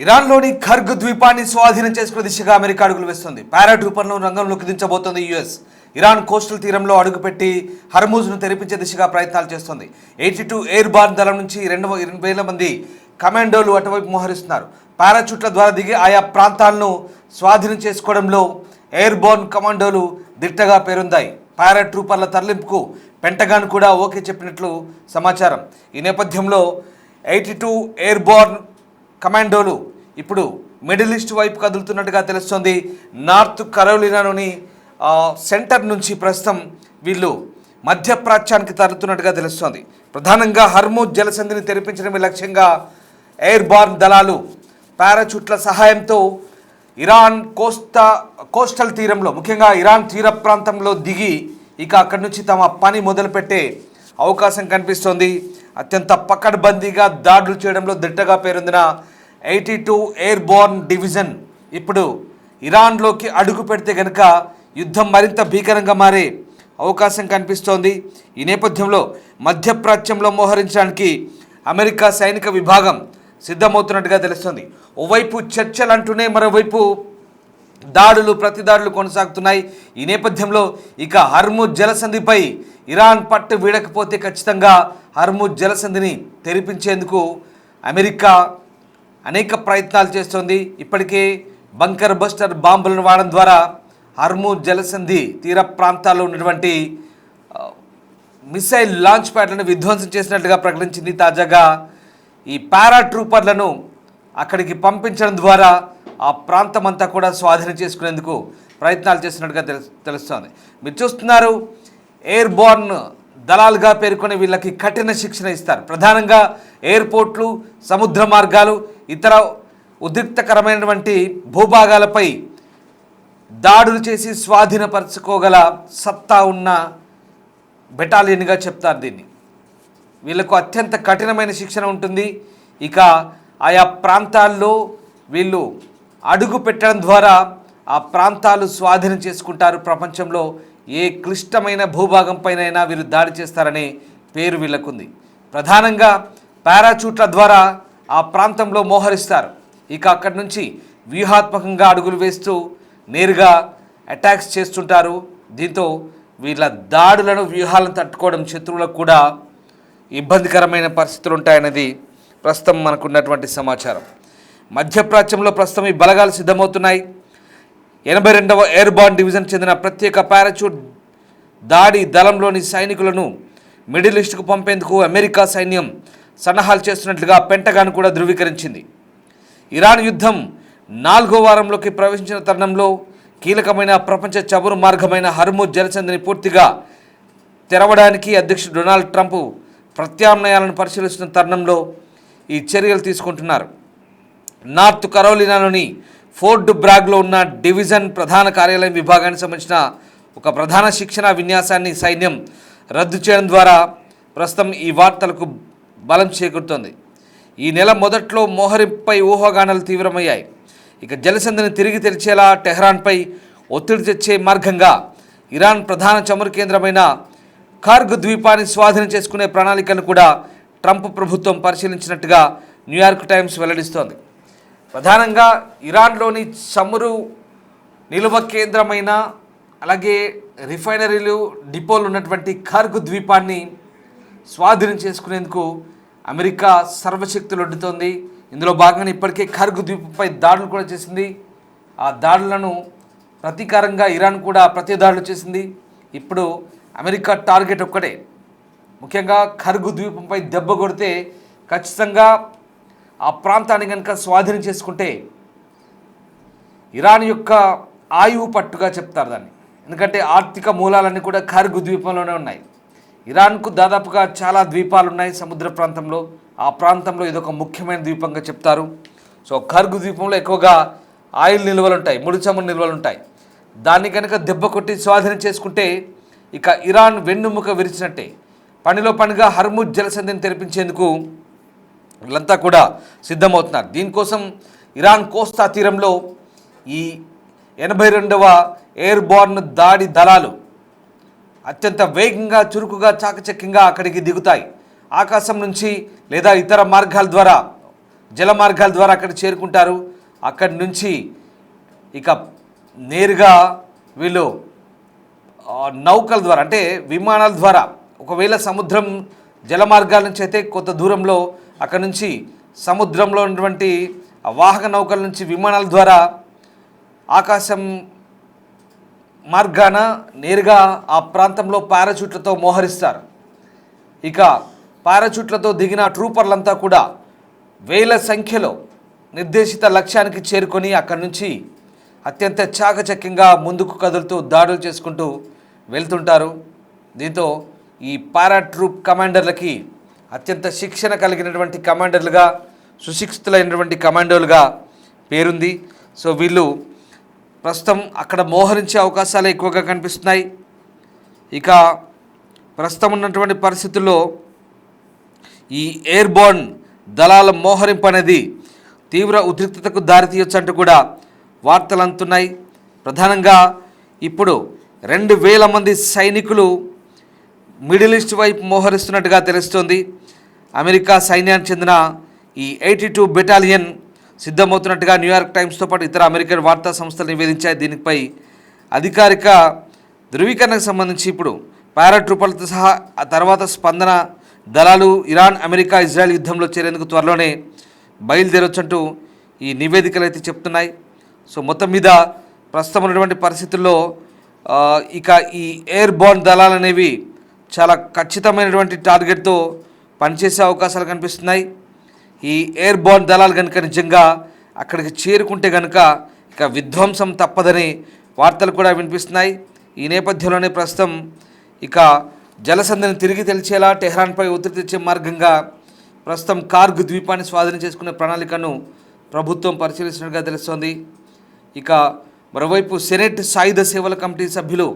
ఇరాన్లోని ఖర్గ్ ద్వీపాన్ని స్వాధీనం చేసుకునే దిశగా అమెరికా అడుగులు వేస్తుంది. పారాట్రూపర్లను రంగంలోకి దించబోతోంది యుఎస్. ఇరాన్ కోస్టల్ తీరంలో అడుగుపెట్టి హర్మూజ్ను తెరిపించే దిశగా ప్రయత్నాలు చేస్తోంది. 82 ఎయిర్ బార్న్ దళం నుంచి 2,000 మంది కమాండోలు అటువైపు మోహరిస్తున్నారు. పారాచూట్ల ద్వారా దిగి ఆయా ప్రాంతాలను స్వాధీనం చేసుకోవడంలో ఎయిర్ బోర్న్ కమాండోలు దిట్టగా పేరొందాయి. పారాట్రూపర్ల తరలింపుకు పెంటగాన్ కూడా ఓకే చెప్పినట్లు సమాచారం. ఈ నేపథ్యంలో 82 ఎయిర్ బోర్న్ కమాండోలు ఇప్పుడు మిడిల్ ఈస్ట్ వైపు కదులుతున్నట్టుగా తెలుస్తోంది. నార్త్ కరోలినాలోని సెంటర్ నుంచి ప్రస్తుతం వీళ్ళు మధ్యప్రాచ్యానికి తరులుతున్నట్టుగా తెలుస్తోంది. ప్రధానంగా హర్మూజ్ జలసంధిని తెరిపించడమే లక్ష్యంగా ఎయిర్ బార్న్ దళాలు పారాచూట్ల సహాయంతో ఇరాన్ కోస్టల్ తీరంలో, ముఖ్యంగా ఇరాన్ తీర ప్రాంతంలో దిగి ఇక అక్కడి నుంచి తమ పని మొదలుపెట్టే అవకాశం కనిపిస్తోంది. అత్యంత పకడ్బందీగా దాడులు చేయడంలో దిట్టగా పేరొందిన 82 ఎయిర్ బోర్న్ డివిజన్ ఇప్పుడు ఇరాన్లోకి అడుగు పెడితే కనుక యుద్ధం మరింత భీకరంగా మారే అవకాశం కనిపిస్తోంది. ఈ నేపథ్యంలో మధ్యప్రాచ్యంలో మోహరించడానికి అమెరికా సైనిక విభాగం సిద్ధమవుతున్నట్టుగా తెలుస్తోంది. ఓవైపు చర్చలు అంటూనే మరోవైపు ప్రతిదాడులు కొనసాగుతున్నాయి. ఈ నేపథ్యంలో ఇక హర్మూజ్ జలసంధిపై ఇరాన్ పట్టు వీడకపోతే ఖచ్చితంగా హర్మూజ్ జలసంధిని తెరిపించేందుకు అమెరికా అనేక ప్రయత్నాలు చేస్తోంది. ఇప్పటికే బంకర్ బస్టర్ బాంబులను వాడడం ద్వారా హర్మూజ్ జలసంధి తీర ప్రాంతాల్లో ఉన్నటువంటి మిసైల్ లాంచ్ ప్యాడ్లను విధ్వంసం చేసినట్లుగా ప్రకటించింది. తాజాగా ఈ పారాట్రూపర్లను అక్కడికి పంపించడం ద్వారా ఆ ప్రాంతం అంతా కూడా స్వాధీనం చేసుకునేందుకు ప్రయత్నాలు చేస్తున్నట్టుగా తెలుస్తోంది. మీరు చూస్తున్నారు, ఎయిర్ బోర్న్ దళాలుగా పేర్కొని వీళ్ళకి కఠిన శిక్షణ ఇస్తారు. ప్రధానంగా ఎయిర్పోర్ట్లు, సముద్ర మార్గాలు, ఇతర ఉద్రిక్తకరమైనటువంటి భూభాగాలపై దాడులు చేసి స్వాధీనపరచుకోగల సత్తా ఉన్న బెటాలియన్గా చెప్తారు దీన్ని. వీళ్ళకు అత్యంత కఠినమైన శిక్షణ ఉంటుంది. ఇక ఆయా ప్రాంతాల్లో వీళ్ళు అడుగు పెట్టడం ద్వారా ఆ ప్రాంతాలు స్వాధీనం చేసుకుంటారు. ప్రపంచంలో ఏ క్లిష్టమైన భూభాగం పైనైనా వీరు దాడి చేస్తారనే పేరు వీళ్ళకుంది. ప్రధానంగా పారాచూట్ల ద్వారా ఆ ప్రాంతంలో మోహరిస్తారు. ఇక అక్కడి నుంచి వ్యూహాత్మకంగా అడుగులు వేస్తూ నేరుగా అటాక్స్ చేస్తుంటారు. దీంతో వీళ్ళ దాడులను, వ్యూహాలను తట్టుకోవడం శత్రువులకు కూడా ఇబ్బందికరమైన పరిస్థితులు ఉంటాయనేది ప్రస్తుతం మనకున్నటువంటి సమాచారం. మధ్యప్రాచ్యంలో ప్రస్తుతం ఈ బలగాలు సిద్ధమవుతున్నాయి. 82వ ఎయిర్ బార్న్ డివిజన్ చెందిన ప్రత్యేక పారాచూట్ దాడి దళంలోని సైనికులను మిడిల్ ఈస్ట్కు పంపేందుకు అమెరికా సైన్యం సన్నాహాలు చేస్తున్నట్లుగా పెంటగాన్ కూడా ధృవీకరించింది. ఇరాన్ యుద్ధం 4వ వారంలోకి ప్రవేశించిన తరుణంలో కీలకమైన ప్రపంచ చమురు మార్గమైన హర్మూజ్ జలసంధిని పూర్తిగా తెరవడానికి అధ్యక్షుడు డొనాల్డ్ ట్రంప్ ప్రత్యామ్నాయాలను పరిశీలిస్తున్న తరుణంలో ఈ చర్యలు తీసుకుంటున్నారు. నార్త్ కరోలినాలోని ఫోర్ట్ బ్రాగ్లో ఉన్న డివిజన్ ప్రధాన కార్యాలయం విభాగానికి సంబంధించిన ఒక ప్రధాన శిక్షణ విన్యాసాన్ని సైన్యం రద్దు చేయడం ద్వారా ప్రస్తుతం ఈ వార్తలకు బలం చేకూరుతోంది. ఈ నెల మొదట్లో మోహరింపై ఊహాగానాలు తీవ్రమయ్యాయి. ఇక జలసంధిని తిరిగి తెరిచేలా టెహ్రాన్పై ఒత్తిడి తెచ్చే మార్గంగా ఇరాన్ ప్రధాన చమురు కేంద్రమైన ఖర్గ్ ద్వీపాన్ని స్వాధీనం చేసుకునే ప్రణాళికను కూడా ట్రంప్ ప్రభుత్వం పరిశీలించినట్టుగా న్యూయార్క్ టైమ్స్ వెల్లడిస్తోంది. ప్రధానంగా ఇరాన్లోని చమురు నిల్వ కేంద్రమైన, అలాగే రిఫైనరీలు, డిపోలు ఉన్నటువంటి ఖర్గ్ ద్వీపాన్ని స్వాధీనం చేసుకునేందుకు అమెరికా సర్వశక్తులు ఒడ్డుతోంది. ఇందులో భాగంగా ఇప్పటికే ఖర్గ్ ద్వీపంపై దాడులు కూడా చేసింది. ఆ దాడులను ప్రతీకారంగా ఇరాన్ కూడా ప్రతిదాడులు చేసింది. ఇప్పుడు అమెరికా టార్గెట్ ఒక్కటే, ముఖ్యంగా ఖర్గ్ ద్వీపంపై దెబ్బ కొడితే ఖచ్చితంగా ఆ ప్రాంతాన్ని కనుక స్వాధీనం చేసుకుంటే ఇరాన్ యొక్క ఆయువు పట్టుగా చెప్తారు దాన్ని. ఎందుకంటే ఆర్థిక మూలాలన్నీ కూడా ఖర్గ్ ద్వీపంలోనే ఉన్నాయి. ఇరాన్కు దాదాపుగా చాలా ద్వీపాలు ఉన్నాయి సముద్ర ప్రాంతంలో. ఆ ప్రాంతంలో ఇదొక ముఖ్యమైన ద్వీపంగా చెప్తారు. సో ఖర్గ్ ద్వీపంలో ఎక్కువగా ఆయిల్ నిల్వలు ఉంటాయి, ముడి చమురు నిల్వలు ఉంటాయి. దాన్ని కనుక దెబ్బ కొట్టి స్వాధీనం చేసుకుంటే ఇక ఇరాన్ వెన్నుముక విరిచినట్టే. పనిలో పనిగా హర్మూజ్ జలసంధిని తెరిపించేందుకు వీళ్ళంతా కూడా సిద్ధమవుతున్నారు. దీనికోసం ఇరాన్ కోస్తా తీరంలో ఈ 82వ ఎయిర్ బోర్న్ దాడి దళాలు అత్యంత వేగంగా, చురుకుగా, చాకచక్యంగా అక్కడికి దిగుతాయి. ఆకాశం నుంచి లేదా ఇతర మార్గాల ద్వారా జల మార్గాల ద్వారా అక్కడ చేరుకుంటారు. అక్కడి నుంచి ఇక నేరుగా వీళ్ళు నౌకల ద్వారా అంటే విమానాల ద్వారా, ఒకవేళ సముద్రం జల మార్గాల నుంచి అయితే కొంత దూరంలో అక్కడ నుంచి సముద్రంలో ఉన్నటువంటి వాహక నౌకల నుంచి విమానాల ద్వారా ఆకాశం మార్గాన నేరుగా ఆ ప్రాంతంలో పారాచూట్లతో మోహరిస్తారు. ఇక పారాచూట్లతో దిగిన ట్రూపర్లంతా కూడా వేల సంఖ్యలో నిర్దేశిత లక్ష్యానికి చేరుకొని అక్కడి నుంచి అత్యంత చాకచక్యంగా ముందుకు కదులుతూ దాడులు చేసుకుంటూ వెళ్తుంటారు. దీంతో ఈ పారాట్రూప్ కమాండర్లకి అత్యంత శిక్షణ కలిగినటువంటి కమాండర్లుగా, సుశిక్షితులైనటువంటి కమాండోలుగా పేరుంది. సో వీళ్ళు ప్రస్తుతం అక్కడ మోహరించే అవకాశాలు ఎక్కువగా కనిపిస్తున్నాయి. ఇక ప్రస్తుతం ఉన్నటువంటి పరిస్థితుల్లో ఈ ఎయిర్బోర్న్ దళాల మోహరింపు అనేది తీవ్ర ఉద్రిక్తతకు దారితీయొచ్చు అంటూ కూడా వార్తలు అందుతున్నాయి. ప్రధానంగా ఇప్పుడు 2000 మంది సైనికులు మిడిల్ ఈస్ట్ వైపు మోహరిస్తున్నట్టుగా తెలుస్తోంది. అమెరికా సైన్యానికి చెందిన ఈ 82 బెటాలియన్ సిద్ధమవుతున్నట్టుగా న్యూయార్క్ టైమ్స్తో పాటు ఇతర అమెరికన్ వార్తా సంస్థలు నివేదించాయి. దీనిపై అధికారిక ధృవీకరణకు సంబంధించి ఇప్పుడు పారాట్రూపర్లతో సహా ఆ తర్వాత స్పందన దళాలు ఇరాన్, అమెరికా, ఇజ్రాయెల్ యుద్ధంలో చేరేందుకు త్వరలోనే బయలుదేరొచ్చంటూ ఈ నివేదికలు అయితే చెప్తున్నాయి. సో మొత్తం మీద ప్రస్తుతం ఉన్నటువంటి పరిస్థితుల్లో ఇక ఈ ఎయిర్బోర్న్ దళాలు అనేవి చాలా ఖచ్చితమైనటువంటి టార్గెట్తో పనిచేసే అవకాశాలు కనిపిస్తున్నాయి. ఈ ఎయిర్బోర్న్ దళాలు కనుక నిజంగా అక్కడికి చేరుకుంటే కనుక ఇక విధ్వంసం తప్పదని వార్తలు కూడా వినిపిస్తున్నాయి. ఈ నేపథ్యంలోనే ప్రస్తుతం ఇక జలసంధిని తిరిగి తెలిచేలా టెహ్రాన్పై ఒత్తిడి తెచ్చే మార్గంగా ప్రస్తుతం కార్గ్ ద్వీపాన్ని స్వాధీనం చేసుకునే ప్రణాళికను ప్రభుత్వం పరిశీలిస్తున్నట్టుగా తెలుస్తోంది. ఇక మరోవైపు సెనెట్ సాయుధ సేవల కమిటీ సభ్యులు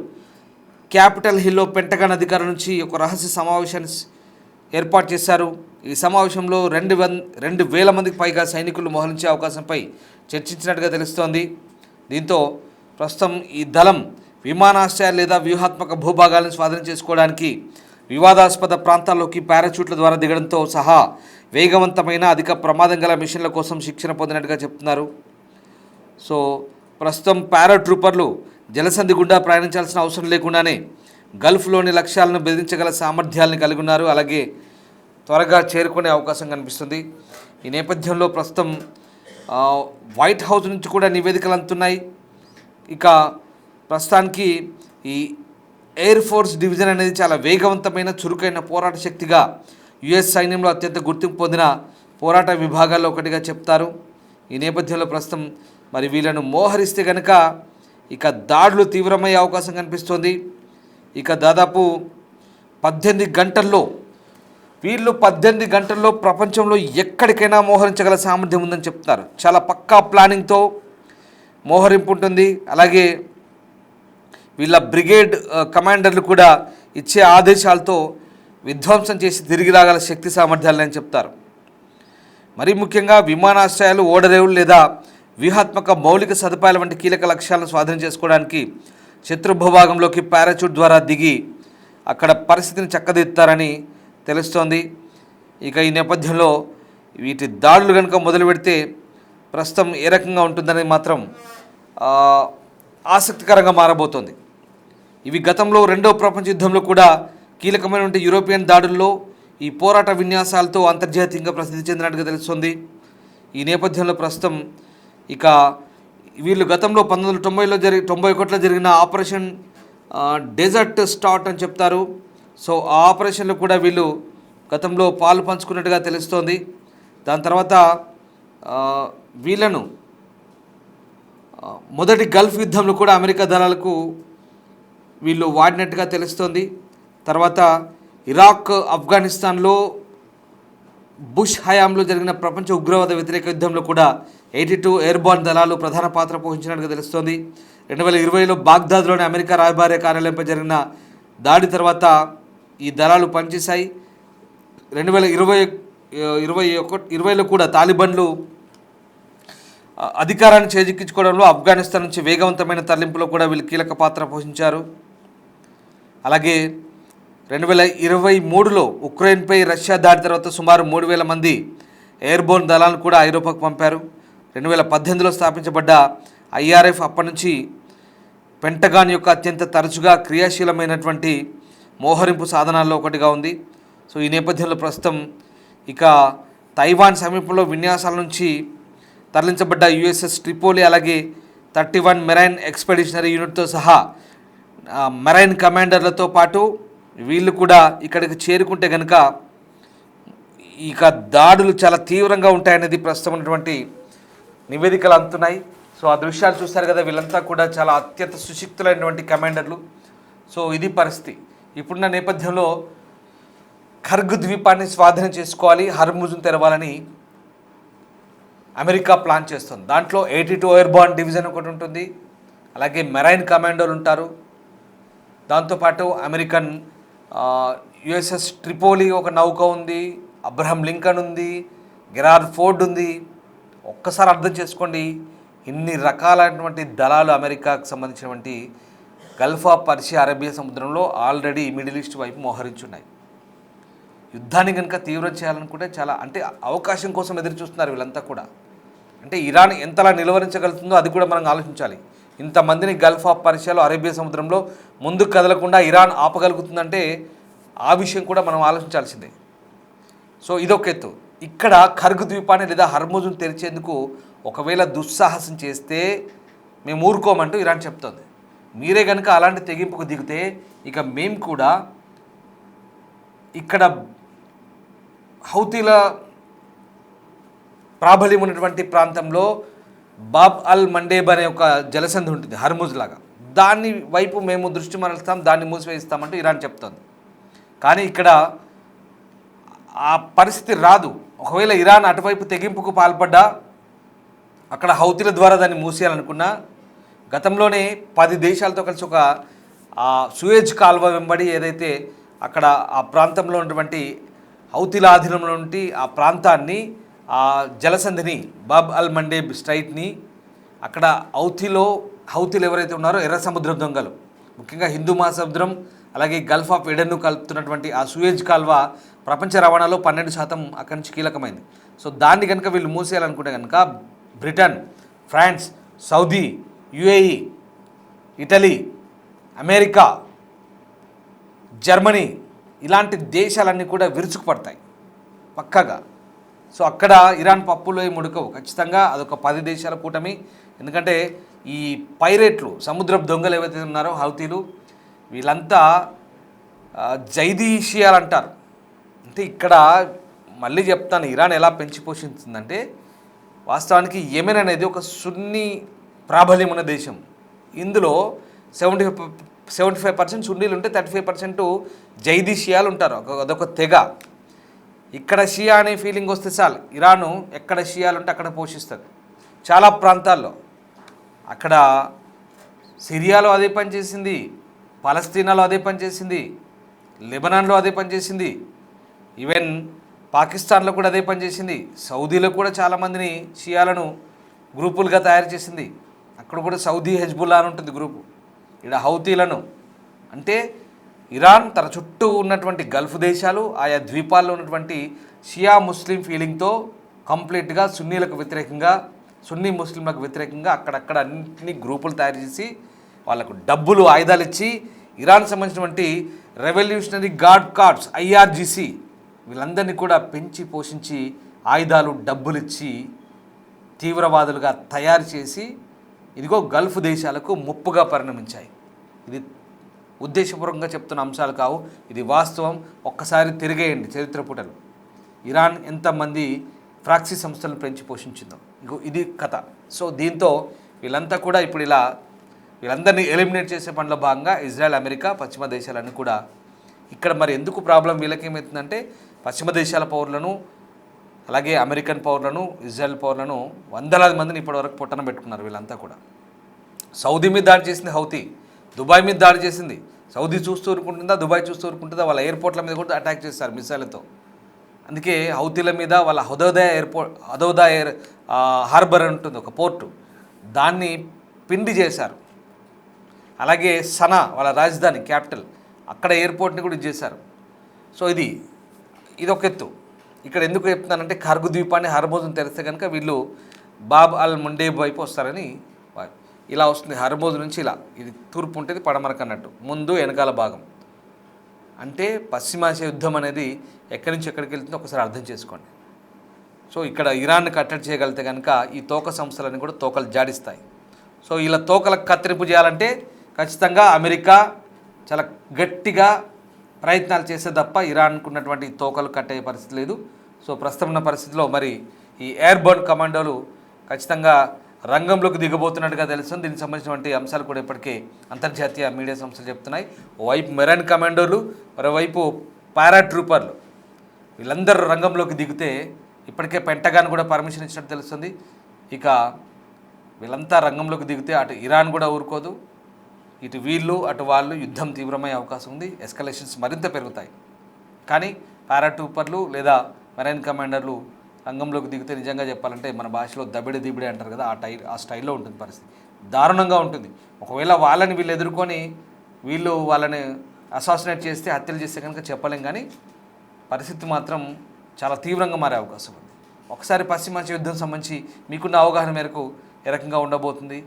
క్యాపిటల్ హిల్లో పెంటగాన్ అధికారుల నుంచి ఒక రహస్య సమావేశాన్ని ఏర్పాటు చేశారు. ఈ సమావేశంలో 2,000 మందికి పైగా సైనికులు మోహరించే అవకాశంపై చర్చించినట్టుగా తెలుస్తోంది. దీంతో ప్రస్తుతం ఈ దళం విమానాశ్రయాలు లేదా వ్యూహాత్మక భూభాగాలను స్వాధీనం చేసుకోవడానికి వివాదాస్పద ప్రాంతాల్లోకి పారాచూట్ల ద్వారా దిగడంతో సహా వేగవంతమైన అధిక ప్రమాదం గల మిషన్ల కోసం శిక్షణ పొందినట్టుగా చెప్తున్నారు. సో ప్రస్తుతం పారాట్రూపర్లు జలసంధి గుండా ప్రయాణించాల్సిన అవసరం లేకుండానే గల్ఫ్లోని లక్ష్యాలను బెదిరించగల సామర్థ్యాలను కలిగి ఉన్నారు. అలాగే త్వరగా చేరుకునే అవకాశం కనిపిస్తుంది. ఈ నేపథ్యంలో ప్రస్తుతం వైట్ హౌస్ నుంచి కూడా నివేదికలు అందుతున్నాయి. ఇక ప్రస్తుతానికి ఈ ఎయిర్ ఫోర్స్ డివిజన్ అనేది చాలా వేగవంతమైన, చురుకైన పోరాట శక్తిగా యుఎస్ సైన్యంలో అత్యంత గుర్తింపు పొందిన పోరాట విభాగాల్లో ఒకటిగా చెప్తారు. ఈ నేపథ్యంలో ప్రస్తుతం మరి వీళ్ళను మోహరిస్తే కనుక ఇక దాడులు తీవ్రమయ్యే అవకాశం కనిపిస్తోంది. ఇక దాదాపు 18 గంటల్లో వీళ్ళు 18 గంటల్లో ప్రపంచంలో ఎక్కడికైనా మోహరించగల సామర్థ్యం ఉందని చెప్తున్నారు. చాలా పక్కా ప్లానింగ్తో మోహరింపు ఉంటుంది. అలాగే వీళ్ళ బ్రిగేడ్ కమాండర్లు కూడా ఇచ్చే ఆదేశాలతో విధ్వంసం చేసి తిరిగి రాగల శక్తి సామర్థ్యాలని చెప్తారు. మరీ ముఖ్యంగా విమానాశ్రయాలు, ఓడరేవులు లేదా వ్యూహాత్మక మౌలిక సదుపాయాల వంటి కీలక లక్ష్యాలను స్వాధీనం చేసుకోవడానికి శత్రు భూభాగంలోకి పారాచూట్ ద్వారా దిగి అక్కడ పరిస్థితిని చక్కదిద్దుతారని తెలుస్తోంది. ఇక ఈ నేపథ్యంలో వీటి దాడులు కనుక మొదలు పెడితే ప్రస్తుతం ఏ రకంగా ఉంటుందనేది మాత్రం ఆసక్తికరంగా మారబోతోంది. ఇవి గతంలో 2వ ప్రపంచ యుద్ధంలో కూడా కీలకమైనటువంటి యూరోపియన్ దాడుల్లో ఈ పోరాట విన్యాసాలతో అంతర్జాతీయంగా ప్రసిద్ధి చెందినట్టుగా తెలుస్తుంది. ఈ నేపథ్యంలో ప్రస్తుతం ఇక వీళ్ళు గతంలో 1991లో జరిగిన ఆపరేషన్ డెజర్ట్ స్టార్ట్ అని చెప్తారు. సో ఆ ఆపరేషన్లో కూడా వీళ్ళు గతంలో పాలు పంచుకున్నట్టుగా తెలుస్తోంది. దాని తర్వాత వీళ్ళను మొదటి గల్ఫ్ యుద్ధంలో కూడా అమెరికా దళాలకు వీళ్ళు వాడినట్టుగా తెలుస్తోంది. తర్వాత ఇరాక్, ఆఫ్ఘనిస్తాన్లో బుష్ హయాంలో జరిగిన ప్రపంచ ఉగ్రవాద వ్యతిరేక యుద్ధంలో కూడా 82 ఎయిర్బోర్న్ దళాలు ప్రధాన పాత్ర పోషించినట్టుగా తెలుస్తోంది. 2020లో బాగ్దాద్లోని అమెరికా రాయబార కార్యాలయంపై జరిగిన దాడి తర్వాత ఈ దళాలు పనిచేశాయి. 2020లో కూడా తాలిబాన్లు అధికారాన్ని చేజిక్కించుకోవడంలో ఆఫ్ఘనిస్తాన్ నుంచి వేగవంతమైన తరలింపులో కూడా వీళ్ళు కీలక పాత్ర పోషించారు. అలాగే 2023లో ఉక్రెయిన్పై రష్యా దాడి తర్వాత సుమారు 3,000 మంది ఎయిర్బోర్న్ దళాలను కూడా ఐరోపాకు పంపారు. 2018లో స్థాపించబడ్డ ఐఆర్ఎఫ్ అప్పటి నుంచి పెంటగాన్ యొక్క అత్యంత తరచుగా క్రియాశీలమైనటువంటి మోహరింపు సాధనాల్లో ఒకటిగా ఉంది. సో ఈ నేపథ్యంలో ప్రస్తుతం ఇక తైవాన్ సమీపంలో విన్యాసాల నుంచి తరలించబడ్డ యుఎస్ఎస్ ట్రిపోలి, అలాగే 31 మెరైన్ ఎక్స్పెడిషనరీ యూనిట్తో సహా మెరైన్ కమాండర్లతో పాటు వీళ్ళు కూడా ఇక్కడికి చేరుకుంటే కనుక ఇక దాడులు చాలా తీవ్రంగా ఉంటాయనేది ప్రస్తుతం ఉన్నటువంటి నివేదికలు అందుతున్నాయి. సో ఆ దృశ్యాలు చూస్తారు కదా, వీళ్ళంతా కూడా చాలా అత్యంత సుశిక్తులైనటువంటి కమాండర్లు. సో ఇది పరిస్థితి. ఇప్పుడున్న నేపథ్యంలో ఖర్గ్ ద్వీపాన్ని స్వాధీనం చేసుకోవాలి, హర్ముజ్ను తెరవాలని అమెరికా ప్లాన్ చేస్తుంది. దాంట్లో 82 ఎయిర్బార్న్ డివిజన్ ఒకటి ఉంటుంది, అలాగే మెరైన్ కమాండోలు ఉంటారు. దాంతోపాటు అమెరికన్ యుఎస్ఎస్ ట్రిపోలి ఒక నౌక ఉంది, అబ్రహం లింకన్ ఉంది, గెరార్డ్ ఫోర్డ్ ఉంది. ఒక్కసారి అర్థం చేసుకోండి, ఇన్ని రకాలైనటువంటి దళాలు అమెరికాకు సంబంధించినటువంటి గల్ఫ్ ఆఫ్ పర్షియా అరేబియా సముద్రంలో ఆల్రెడీ మిడిల్ ఈస్ట్ వైపు మోహరించున్నాయి. యుద్ధాన్ని కనుక తీవ్రం చేయాలనుకుంటే చాలా అవకాశం కోసం ఎదురు చూస్తున్నారు వీళ్ళంతా కూడా. ఇరాన్ ఎంతలా నిలువరించగలుగుతుందో అది కూడా మనం ఆలోచించాలి. ఇంతమందిని గల్ఫ్ ఆఫ్ పర్షియాలో అరేబియా సముద్రంలో ముందుకు కదలకుండా ఇరాన్ ఆపగలుగుతుందంటే ఆ విషయం కూడా మనం ఆలోచించాల్సిందే. సో ఇదొక ఎత్తు. ఇక్కడ ఖర్గ్ ద్వీపాన్ని లేదా హర్ముజ్ను తెరిచేందుకు ఒకవేళ దుస్సాహసం చేస్తే మేము ఊరుకోమంటూ ఇరాన్ చెప్తోంది. మీరే కనుక అలాంటి తెగింపుకు దిగితే ఇక మేము కూడా ఇక్కడ హౌతీల ప్రాబల్యం ఉన్నటువంటి ప్రాంతంలో బాబ్ అల్ మండేబ్ అనే ఒక జలసంధి ఉంటుంది హర్ముజ్ లాగా, దాన్ని వైపు మేము దృష్టి మరలుస్తాం, దాన్ని మూసివేయిస్తామంటూ ఇరాన్ చెప్తోంది. కానీ ఇక్కడ ఆ పరిస్థితి రాదు. ఒకవేళ ఇరాన్ అటువైపు తెగింపుకు పాల్పడ్డా అక్కడ హౌతీల ద్వారా దాన్ని మూసేయాలనుకున్నా, గతంలోనే 10 దేశాలతో కలిసి ఒక సూయజ్ కాల్వ వెంబడి ఏదైతే అక్కడ ఆ ప్రాంతంలో ఉన్నటువంటి హౌతీల ఆధీనంలో నుండి ఆ ప్రాంతాన్ని, ఆ జలసంధిని, బాబ్ అల్ మండేబ్ స్ట్రైట్ని, అక్కడ హౌతీలు ఎవరైతే ఉన్నారో ఎర్ర సముద్రం దొంగలు, ముఖ్యంగా హిందూ మహాసముద్రం అలాగే గల్ఫ్ ఆఫ్ ఎడెన్ను కలుపుతున్నటువంటి ఆ సూయజ్ కాల్వ ప్రపంచ రవాణాలో 12% అక్కడి నుంచి కీలకమైంది. సో దాన్ని కనుక వీళ్ళు మూసేయాలనుకుంటే కనుక Britain, France, Saudi, UAE, Italy, America, Germany ఇలాంటి దేశాలన్నీ కూడా విరుచుకుపడతాయి పక్కగా. సో అక్కడ ఇరాన్ పప్పులో ముడకవు ఖచ్చితంగా. అదొక 10 దేశాల కూటమి. ఎందుకంటే ఈ పైరేట్లు, సముద్రపు దొంగలు ఏవైతే ఉన్నారో హౌతీలు, వీళ్ళంతా జైదీషియాలు అంటారు. ఇక్కడ మళ్ళీ చెప్తాను, ఇరాన్ ఎలా పెంచి పోషిస్తుందంటే వాస్తవానికి యెమెన్ అనేది ఒక సున్నీ ప్రాబల్యం ఉన్న దేశం. ఇందులో 75% సున్నీలు ఉంటే 35% జైదీ షియాలు ఉంటారు. అదొక తెగ. ఇక్కడ షియా అనే ఫీలింగ్ వస్తే చాలు, ఇరాను ఎక్కడ షియాలు ఉంటే అక్కడ పోషిస్తుంది. చాలా ప్రాంతాల్లో అక్కడ సిరియాలో అదే పని చేసింది, పాలస్తీనాలో అదే పని చేసింది, లెబనాన్లో అదే పని చేసింది, ఈవెన్ పాకిస్తాన్లో కూడా అదే పని చేసింది. సౌదీలో కూడా చాలామందిని షియాలను గ్రూపులుగా తయారు చేసింది. అక్కడ కూడా సౌదీ హెజ్బుల్లా అని ఉంటుంది గ్రూపు. ఇక్కడ హౌతీలను ఇరాన్ తన చుట్టూ ఉన్నటువంటి గల్ఫ్ దేశాలు, ఆయా ద్వీపాల్లో ఉన్నటువంటి షియా ముస్లిం ఫీలింగ్తో కంప్లీట్గా సున్నీలకు వ్యతిరేకంగా, సున్నీ ముస్లింలకు వ్యతిరేకంగా అక్కడక్కడ అన్నింటినీ గ్రూపులు తయారు చేసి వాళ్ళకు డబ్బులు, ఆయుధాలు ఇచ్చి ఇరాన్ సంబంధించినటువంటి రెవల్యూషనరీ గార్డ్ కార్ప్స్ ఐఆర్జీసీ వీళ్ళందరినీ కూడా పెంచి పోషించి ఆయుధాలు, డబ్బులు ఇచ్చి తీవ్రవాదులుగా తయారు చేసి ఇదిగో గల్ఫ్ దేశాలకు ముప్పుగా పరిణమించాయి. ఇది ఉద్దేశపూర్వకంగా చెప్తున్న అంశాలు కావు, ఇది వాస్తవం. ఒక్కసారి తిరిగేయండి చరిత్ర పుటలు. ఇరాన్ ఎంతమంది ఫ్రాక్సీ సంస్థలను పెంచి పోషించిందో ఇది కథ. సో దీంతో వీళ్ళంతా కూడా ఇప్పుడు వీళ్ళందరినీ ఎలిమినేట్ చేసే పనిలో భాగంగా ఇజ్రాయెల్, అమెరికా, పశ్చిమ దేశాలన్నీ కూడా ఇక్కడ మరి ఎందుకు ప్రాబ్లం వీళ్ళకేమవుతుందంటే పశ్చిమ దేశాల పౌరులను, అలాగే అమెరికన్ పౌరులను, ఇజ్రాయెల్ పౌరులను వందలాది మందిని ఇప్పటివరకు పొట్టన పెట్టుకున్నారు వీళ్ళంతా కూడా. సౌదీ మీద దాడి చేసింది హౌతీ, దుబాయ్ మీద దాడి చేసింది. సౌదీ చూస్తూ ఊరుకుంటుందా, దుబాయ్ చూస్తూ ఊరుకుంటుందా? వాళ్ళ ఎయిర్పోర్ట్ల మీద కూడా అటాక్ చేస్తారు మిసైళ్లతో. అందుకే హౌతీల మీద వాళ్ళ హదోదా ఎయిర్ హార్బర్ ఉంటుంది ఒక పోర్టు, దాన్ని పిండి చేశారు. అలాగే సనా వాళ్ళ రాజధాని క్యాపిటల్, అక్కడ ఎయిర్పోర్ట్ని కూడా చేశారు. సో ఇది ఒక ఎత్తు. ఇక్కడ ఎందుకు చెప్తున్నానంటే ఖర్గు ద్వీపాన్ని హర్మోజును తెరిస్తే కనుక వీళ్ళు బాబ్ అల్ ముండేబ్ వైపు వస్తారని ఇలా వస్తుంది. హర్మోజు నుంచి ఇలా ఇది తూర్పు ఉంటుంది, పడమరకు అన్నట్టు, ముందు వెనకాల భాగం. అంటే పశ్చిమాసియా యుద్ధం అనేది ఎక్కడి నుంచి ఎక్కడికి వెళ్తుందో ఒకసారి అర్థం చేసుకోండి. సో ఇక్కడ ఇరాన్ని కట్టడి చేయగలిగితే కనుక ఈ తోక సంస్థలన్నీ కూడా తోకలు జాడిస్తాయి. సో ఇలా తోకలకు కత్తిరింపు చేయాలంటే ఖచ్చితంగా అమెరికా చాలా గట్టిగా ప్రయత్నాలు చేస్తే తప్ప ఇరాన్కు ఉన్నటువంటి తోకలు కట్టే పరిస్థితి లేదు. సో ప్రస్తుతం ఉన్న పరిస్థితిలో మరి ఈ ఎయిర్బోర్న్ కమాండోలు ఖచ్చితంగా రంగంలోకి దిగబోతున్నట్టుగా తెలుస్తుంది. దీనికి సంబంధించినటువంటి అంశాలు కూడా ఇప్పటికే అంతర్జాతీయ మీడియా సంస్థలు చెప్తున్నాయి. ఓవైపు మెరైన్ కమాండోలు, మరోవైపు పారాట్రూపర్లు, వీళ్ళందరూ రంగంలోకి దిగితే ఇప్పటికే పెంటగాన్ కూడా పర్మిషన్ ఇచ్చినట్టు తెలుస్తుంది. ఇక వీళ్ళంతా రంగంలోకి దిగితే అటు ఇరాన్ కూడా ఊరుకోదు, ఇటు వీళ్ళు అటు వాళ్ళు యుద్ధం తీవ్రమయ్యే అవకాశం ఉంది. ఎస్కలేషన్స్ మరింత పెరుగుతాయి. కానీ పారాట్రూపర్లు లేదా మెరైన్ కమాండర్లు రంగంలోకి దిగితే నిజంగా చెప్పాలంటే మన భాషలో దబిడి దిబిడి అంటారు కదా, ఆ స్టైల్లో ఉంటుంది పరిస్థితి. దారుణంగా ఉంటుంది. ఒకవేళ వాళ్ళని వీళ్ళు ఎదుర్కొని వీళ్ళు వాళ్ళని అసాసినేట్ చేస్తే, హత్యలు చేస్తే కనుక చెప్పలేం. కానీ పరిస్థితి మాత్రం చాలా తీవ్రంగా మారే అవకాశం ఉంది. ఒకసారి పశ్చిమాసియా యుద్ధం సంబంధించి మీకున్న అవగాహన మేరకు ఏ రకంగా ఉండబోతుంది,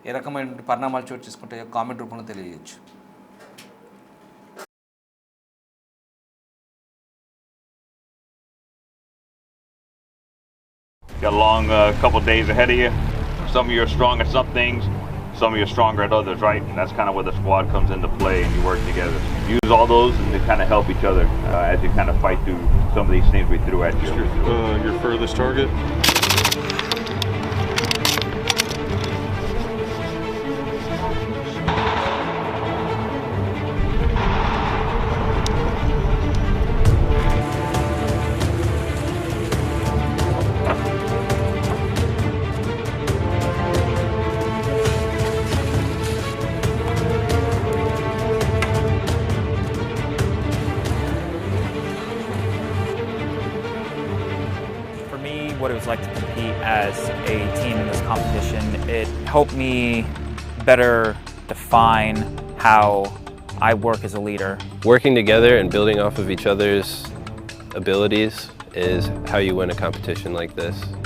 ఏ రకమైన పరిణామాలు చోటు చేసుకుంటే కామెంట్ రూపంలో తెలియజేయచ్చు. Got a long couple days ahead of you. Some of you are strong at some things, some of you are stronger at others, right? And that's kind of where the squad comes into play and you work together. Use all those and to kind of help each other as you kind of fight through some of these things we threw at you. Your furthest target? What it was like to compete as a team in this competition. It helped me better define how I work as a leader. Working together and building off of each other's abilities is how you win a competition like this.